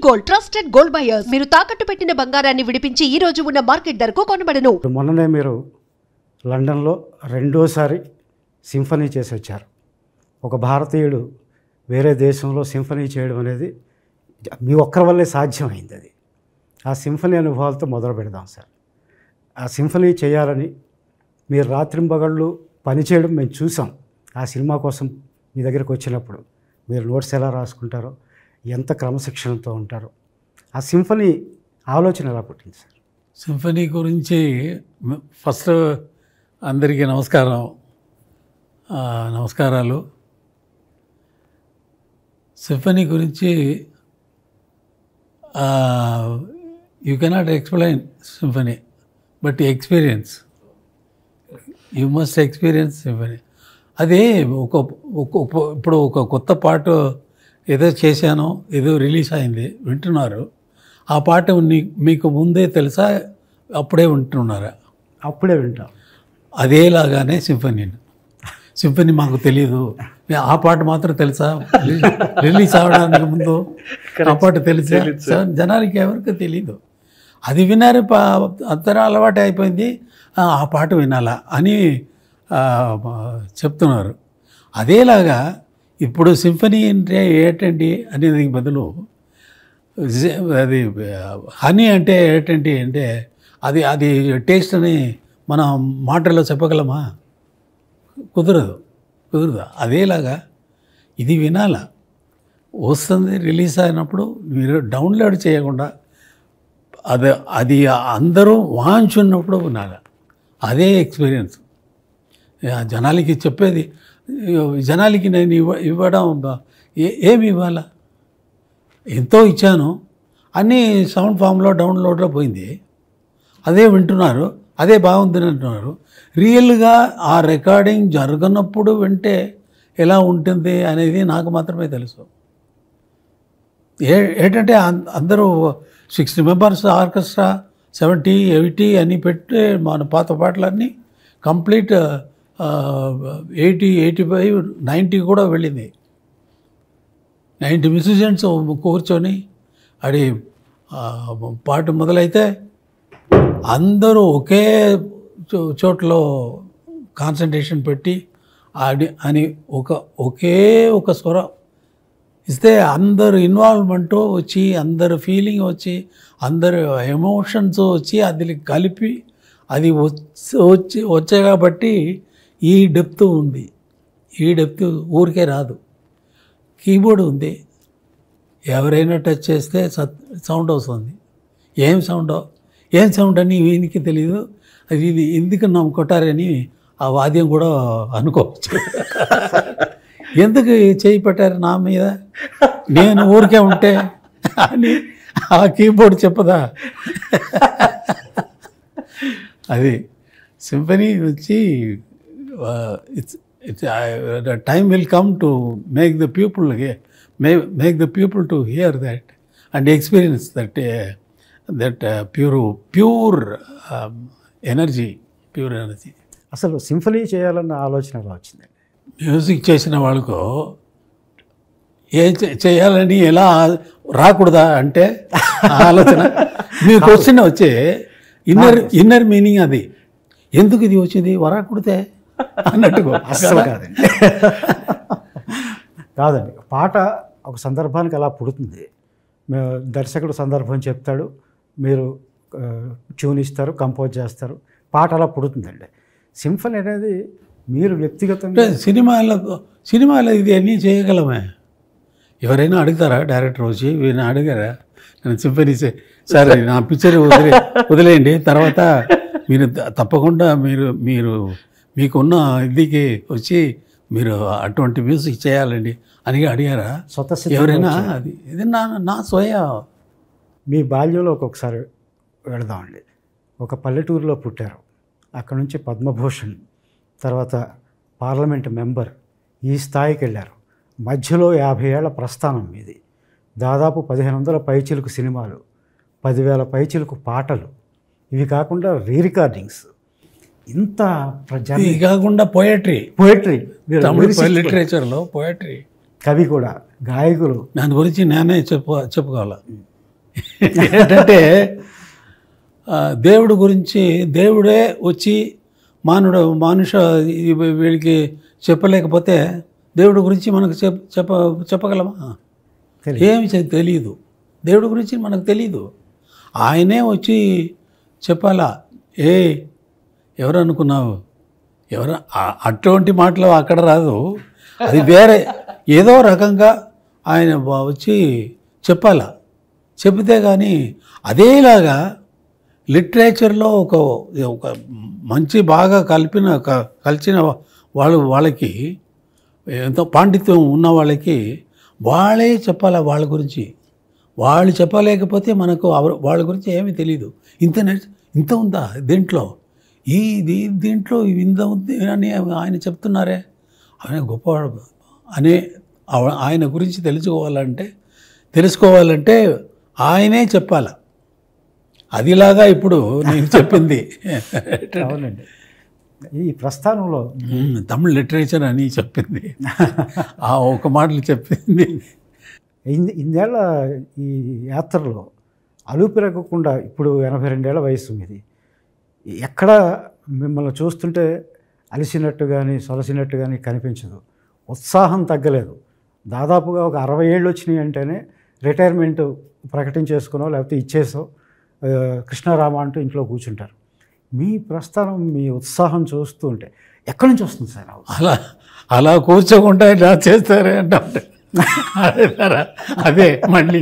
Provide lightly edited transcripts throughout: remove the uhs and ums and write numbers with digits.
Gold trusted gold buyers. మీరు తాకట్టు పెట్టిన బంగారాన్ని విడిపించి ఈ రోజు ఉన్న మార్కెట్ ధరకు కొనబడను. మొన్ననే మీరు లండన్లో రెండోసారి సింఫనీ చేసి వచ్చారు. ఒక భారతీయుడు వేరే దేశంలో సింఫనీ చేయడం అనేది మీ ఒక్కరి వల్లే సాధ్యమైంది. అది ఆ సింఫనీ అనుభవాలతో మొదలు పెడదాం సార్. ఆ సింఫనీ చేయాలని మీరు రాత్రింబగళ్ళు పనిచేయడం మేము చూసాం. ఆ సినిమా కోసం మీ దగ్గరికి వచ్చినప్పుడు మీరు నోట్స్ ఎలా రాసుకుంటారో, ఎంత క్రమశిక్షణతో ఉంటారో, ఆ సింఫనీ ఆలోచన ఎలా పుట్టింది సార్? సింఫనీ గురించి ఫస్ట్ అందరికీ నమస్కారాలు. సింఫనీ గురించి you cannot explain symphony, but you must experience symphony. అది ఇప్పుడు ఒక కొత్త పాట ఏదో చేశానో, ఏదో రిలీజ్ అయింది, వింటున్నారు. ఆ పాట మీకు ముందే తెలుసా, అప్పుడే వింటున్నారా? అప్పుడే వింటాం. అదేలాగానే సింఫనీ మాకు తెలియదు. ఆ పాట మాత్రం తెలుసా, రిలీజ్ అవ్వడానికి ముందు ఆ పాట తెలుసా? జనాలకి ఎవరికి తెలీదు. అది విన్నారు, అంతరం అలవాటు అయిపోయింది, ఆ పాట వినాలా అని చెప్తున్నారు. అదేలాగా ఇప్పుడు సింఫనీ అంటే ఏంటండి అనేది బదులు అది హనీ అంటే ఏంటండి అంటే అది టేస్ట్ అని మనం మాటల్లో చెప్పగలమా? కుదరదు. అదేలాగా ఇది వినాలా, వస్తుంది రిలీజ్ అయినప్పుడు మీరు డౌన్లోడ్ చేయకుండా అది అందరూ వాంచున్నప్పుడు వినాలి. అదే ఎక్స్పీరియన్స్. జనాలకి చెప్పేది, జనాలకి నేను ఇవ్వడం ఏమి ఇవ్వాలా? ఎంతో ఇచ్చాను, అన్నీ సౌండ్ ఫామ్లో డౌన్లోడ్లో పోయింది. అదే వింటున్నారు, అదే బాగుంది అంటున్నారు. రియల్గా ఆ రికార్డింగ్ జరగనప్పుడు వింటే ఎలా ఉంటుంది అనేది నాకు మాత్రమే తెలుసు. ఏంటంటే అందరూ 60 మెంబర్స్ ఆర్కెస్ట్రా, 70, 80 అని పెట్టి మన పాత పాటలన్నీ కంప్లీట్ 80, 85, 90 కూడా వెళ్ళింది. 90 మ్యూజిషియన్స్ కూర్చొని అది పాట మొదలైతే అందరూ ఒకే చోట్లో కాన్సన్ట్రేషన్ పెట్టి అని ఒకే ఒక స్వరం ఇస్తే అందరు ఇన్వాల్వ్మెంట్ వచ్చి, అందరు ఫీలింగ్ వచ్చి, అందరు ఎమోషన్స్ వచ్చి అది కలిపి అది వచ్చే కాబట్టి ఈ డెప్త్ ఉంది. ఈ డెప్త్ ఊరికే రాదు. కీబోర్డ్ ఉంది, ఎవరైనా టచ్ చేస్తే సౌండ్ వస్తుంది. ఏం సౌండ్ అని వీనికి తెలియదు. ఇది ఎందుకు కొట్టారని ఆ వాద్యం కూడా అనుకోవచ్చు. ఎందుకు చేయి పెట్టారు నా మీద, నేను ఊరికే ఉంటే అని ఆ కీబోర్డ్ చెప్పదా? అది సింఫనీ వచ్చి time will come to make the people to hear that and experience that pure energy. అసలు సింఫనీ చేయాలన్న ఆలోచన ఎలా వచ్చిందండి? మ్యూజిక్ చేసిన వాళ్ళకు చేయాలని ఎలా రాకూడదా అంటే ఆలోచన. మీ క్వశ్చన్ వచ్చే ఇన్నర్ మీనింగ్ అది. ఎందుకు ఇది వచ్చింది వరాకుడితే అన్నట్టుగా అసలు కాదండి. పాట ఒక సందర్భానికి అలా పుడుతుంది. దర్శకుడు సందర్భం చెప్తాడు, మీరు ట్యూన్ ఇస్తారు, కంపోజ్ చేస్తారు, పాట అలా పుడుతుందండి. సింఫనీ అనేది మీరు వ్యక్తిగతంగా సినిమాలో ఇది అన్నీ చేయగలమే. ఎవరైనా అడుగుతారా? డైరెక్టర్ వచ్చి వీరిని అడిగారా నేను సింఫనీ సరే నా పిక్చర్ వదిలేయండి, తర్వాత మీరు తప్పకుండా మీకున్న ఇదికి వచ్చి మీరు అటువంటి మ్యూజిక్ చేయాలండి అని అడిగారా ఎవరైనా? ఇది నా స్వయ. మీ బాల్యంలో ఒక్కొక్కసారి వెళదామండి. ఒక పల్లెటూరులో పుట్టారు, అక్కడ నుంచి పద్మభూషణ్, తర్వాత పార్లమెంట్ మెంబర్, ఈ స్థాయికి వెళ్ళారు. మధ్యలో 50 ఏళ్ల ప్రస్థానం మీది. దాదాపు 1500 పైచిలుకు సినిమాలు, 10,000 పైచిలుకు పాటలు, ఇవి కాకుండా రీరికార్డింగ్స్, ఇంత ఇది కాకుండా పోయట్రీ లిటరేచర్లో పోయట్రీ, కవి కూడా, గాయకులు. దాని గురించి నేనే చెప్పుకోవాలి. ఏంటంటే దేవుడు గురించి దేవుడే వచ్చి వీడికి చెప్పలేకపోతే దేవుడి గురించి మనకు చెప్పగలమా? ఏమి తెలియదు. దేవుడి గురించి మనకు తెలియదు. ఆయనే వచ్చి చెప్పాలా. ఎవరు అనుకున్నావు? అటువంటి మాటలు అక్కడ రాదు. అది వేరే ఏదో రకంగా ఆయన వచ్చి చెప్పాలా. చెబితే కానీ అదేలాగా లిటరేచర్లో ఒక మంచి బాగా కలిసిన వాళ్ళకి ఎంతో పాండిత్యం ఉన్న వాళ్ళకి వాళ్ళే చెప్పాలా వాళ్ళ గురించి. వాళ్ళు చెప్పలేకపోతే మనకు వాళ్ళ గురించి ఏమీ తెలియదు. ఇంత ఉందా దీంట్లో, దీంట్లో ఇంత ఉంది అని ఆయన చెప్తున్నారే, ఆయన గొప్పవాడు అనే ఆయన గురించి తెలుసుకోవాలంటే ఆయనే చెప్పాల. అదిలాగా ఇప్పుడు నేను చెప్పింది. అవునండి. ఈ ప్రస్థానంలో తమిళ లిటరేచర్ అని చెప్పింది, ఆ ఒక మాటలు చెప్పింది. ఇన్నేళ్ళ ఈ యాత్రలో అలుపెరగకుండా, ఇప్పుడు 82 ఏళ్ల వయసు మీది, ఎక్కడ మిమ్మల్ని చూస్తుంటే అలిసినట్టు కానీ సొలసినట్టు కానీ కనిపించదు. ఉత్సాహం తగ్గలేదు. దాదాపుగా ఒక 60 ఏళ్ళు వచ్చినాయి అంటేనే రిటైర్మెంట్ ప్రకటించేసుకునో లేకపోతే ఇచ్చేసో కృష్ణారామ అంటూ ఇంట్లో కూర్చుంటారు. మీ ప్రస్థానం, మీ ఉత్సాహం చూస్తూ ఉంటే ఎక్కడి నుంచి వస్తుంది సార్? అలా కూర్చోకుండా ఇలా చేస్తారే అంటే అడుగుతారా? అదే మళ్ళీ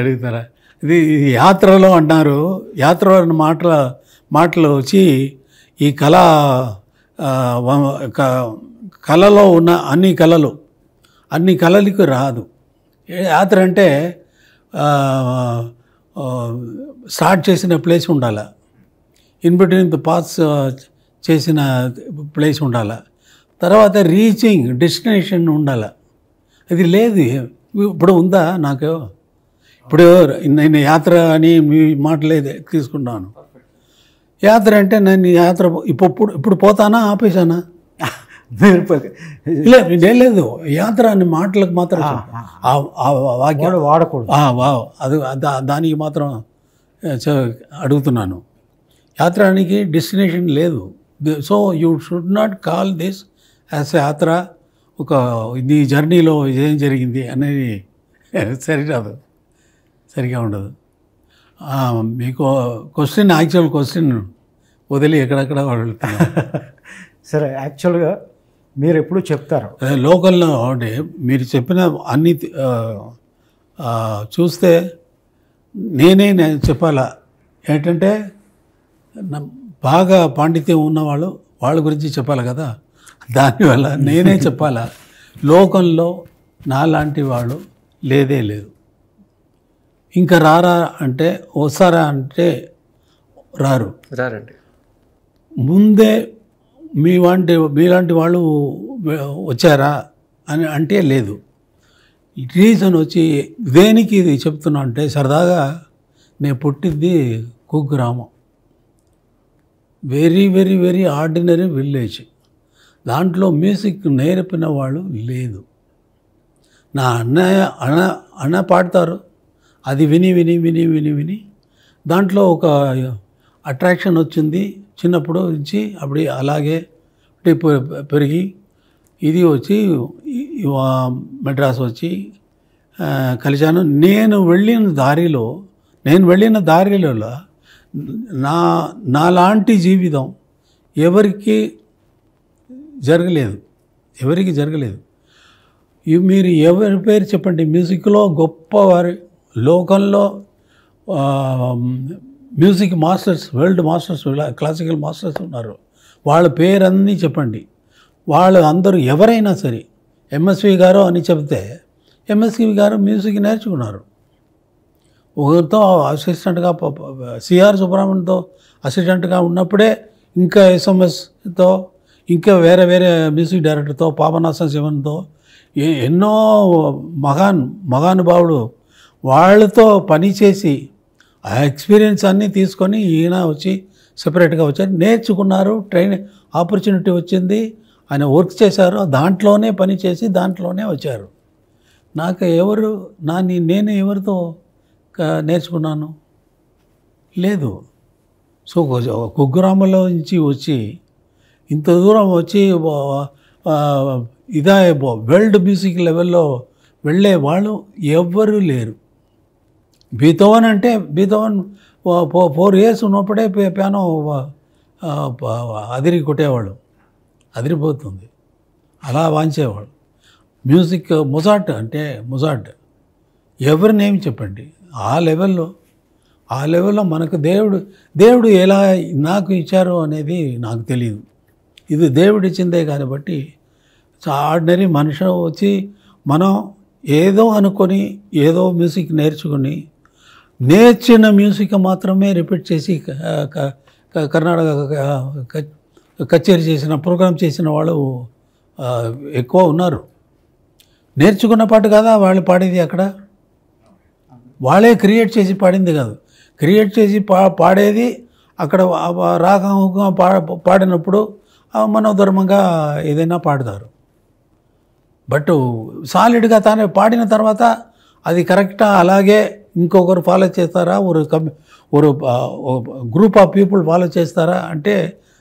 అడుగుతారా? ఇది యాత్రలో అన్నారు. యాత్రలో మాటలు వచ్చి ఈ కళలో ఉన్న అన్ని కళలకు రాదు. యాత్ర అంటే స్టార్ట్ చేసిన ప్లేస్ ఉండాలి, ఇన్ బిట్వీన్ ద పాస్ చేసిన ప్లేస్ ఉండాలి, తర్వాత రీచింగ్ డెస్టినేషన్ ఉండాలి. అది లేదు. ఇప్పుడు ఉందా నాకు? ఇప్పుడు నేను యాత్ర అని మీ మాటలే తీసుకుంటాను. యాత్ర అంటే నేను యాత్ర ఇప్పుడు పోతానా ఆపేశానా? లేదు. యాత్ర అని మాటలకు మాత్రం వాక్యం వాడకూడదు. అది దానికి మాత్రం అడుగుతున్నాను. యాత్రానికి డెస్టినేషన్ లేదు. So you should not call this as యాత్ర. ఒక నీ జర్నీలో ఏం జరిగింది అనేది సరిగా ఉండదు. మీకు యాక్చువల్ క్వశ్చన్ వదిలి ఎక్కడెక్కడ వెళ్తున్నారు. సరే, యాక్చువల్గా మీరు ఎప్పుడు చెప్తారు లోకల్లో అంటే మీరు చెప్పిన అన్ని చూస్తే నేనే చెప్పాలా ఏంటంటే, బాగా పాండిత్యం ఉన్నవాళ్ళు వాళ్ళ గురించి చెప్పాలి కదా. దానివల్ల నేనే చెప్పాలా. లోకంలో నాలాంటి వాళ్ళు లేదు. ఇంకా రారా అంటే, వస్తారా అంటే రారండి. ముందే మీలాంటి వాళ్ళు వచ్చారా అని అంటే లేదు. రీజన్ వచ్చి దేనికి ఇది చెప్తున్నా అంటే, సరదాగా నేను పుట్టింది కుగ్రామం, very very very ordinary village. దాంట్లో మ్యూజిక్ నేర్పిన వాళ్ళు లేదు. నా అన్న పాడతారు, అది విని దాంట్లో ఒక అట్రాక్షన్ వచ్చింది. చిన్నప్పుడు నుంచి అప్పుడు అలాగే పెరిగి ఇది వచ్చి మెడ్రాస్ వచ్చి కలిశాను. నేను వెళ్ళిన దారిలో నాలాంటి జీవితం ఎవరికి జరగలేదు. మీరు ఎవరి పేరు చెప్పండి, మ్యూజిక్లో గొప్పవారు లోకంలో music masters, world masters, classical masters ఉన్నారు. వాళ్ళ పేరన్నీ చెప్పండి. వాళ్ళు అందరూ ఎవరైనా సరే ఎంఎస్వి గారు అని చెప్తే ఎంఎస్వి గారు మ్యూజిక్ నేర్చుకున్నారు. ఒకరితో అసిస్టెంట్గా సిఆర్ సుబ్రహ్మణ్యంతో అసిస్టెంట్గా ఉన్నప్పుడే, ఇంకా ఎస్ఎంఎస్తో, ఇంకా వేరే మ్యూజిక్ డైరెక్టర్తో, పాపనాశం శివన్తో, ఎన్నో మహానుభావులు వాళ్ళతో పనిచేసి ఆ ఎక్స్పీరియన్స్ అన్నీ తీసుకొని ఈయన వచ్చి సెపరేట్గా వచ్చారు, నేర్చుకున్నారు, ఆపర్చునిటీ వచ్చింది, ఆయన వర్క్ చేశారు, దాంట్లోనే పనిచేసి దాంట్లోనే వచ్చారు. నాకు నేను ఎవరితో నేర్చుకున్నాను? లేదు. సో కుగ్రామంలో నుంచి వచ్చి ఇంత దూరం వచ్చి ఇదే వరల్డ్ మ్యూజిక్ లెవెల్లో వెళ్ళే వాళ్ళు ఎవ్వరూ లేరు. బీథోవన్ అంటే బీథోవన్ 4 years ఉన్నప్పుడే పియానో అదిరి కొట్టేవాళ్ళు, అదిరిపోతుంది, అలా వాంచేవాళ్ళు. మ్యూజిక్ మొజార్ట్ అంటే మొజార్ట్ ఎవరి నేమ్ చెప్పండి. ఆ లెవెల్లో మనకు దేవుడు ఎలా నాకు ఇచ్చారో అనేది నాకు తెలియదు. ఇది దేవుడు ఇచ్చిందే కాబట్టి ఆర్డినరీ మనిషి వచ్చి మనం ఏదో అనుకొని ఏదో మ్యూజిక్ నేర్చిన మ్యూజిక్ మాత్రమే రిపీట్ చేసి కర్ణాటక కచేరీ చేసిన ప్రోగ్రామ్ చేసిన వాళ్ళు ఎక్కువ ఉన్నారు. నేర్చుకున్న పాట కదా వాళ్ళు పాడేది, అక్కడ వాళ్ళే క్రియేట్ చేసి పాడింది కాదు, క్రియేట్ చేసి పాడేది అక్కడ రాగంగా పాడినప్పుడు మనోధర్మంగా ఏదైనా పాడతారు. బట్ సాలిడ్గా తానే పాడిన తర్వాత అది కరెక్టా అలాగే ఇంకొకరు ఫాలో చేస్తారా, ఒక గ్రూప్ ఆఫ్ పీపుల్ ఫాలో చేస్తారా అంటే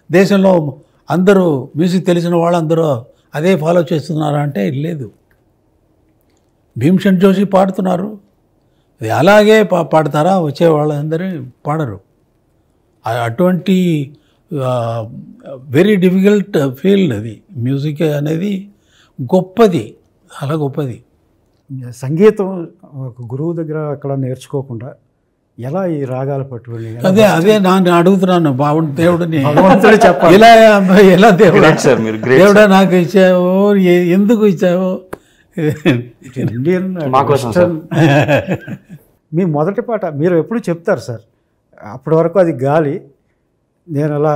దేశంలో అందరూ మ్యూజిక్ తెలిసిన వాళ్ళందరూ అదే ఫాలో చేస్తున్నారా అంటే లేదు. భీమ్సేన్ జోషి పాడుతున్నారు, అది అలాగే పాడతారా? వచ్చే వాళ్ళందరూ పాడరు. అటువంటి వెరీ డిఫికల్ట్ ఫీల్డ్ అది. మ్యూజిక్ అనేది గొప్పది, చాలా గొప్పది. సంగీతం ఒక గురువు దగ్గర అక్కడ నేర్చుకోకుండా ఎలా ఈ రాగాలు పట్టుకుని అదే నేను అడుగుతున్నాను బాగుంది దేవుడిని, చెప్పాలి ఎలా దేవుడా నాకు ఇచ్చావు, ఎందుకు ఇచ్చావు? ఇండియన్ మీ మొదటి పాట మీరు ఎప్పుడు చెప్తారు సార్, అప్పటి వరకు అది గాలి, నేను అలా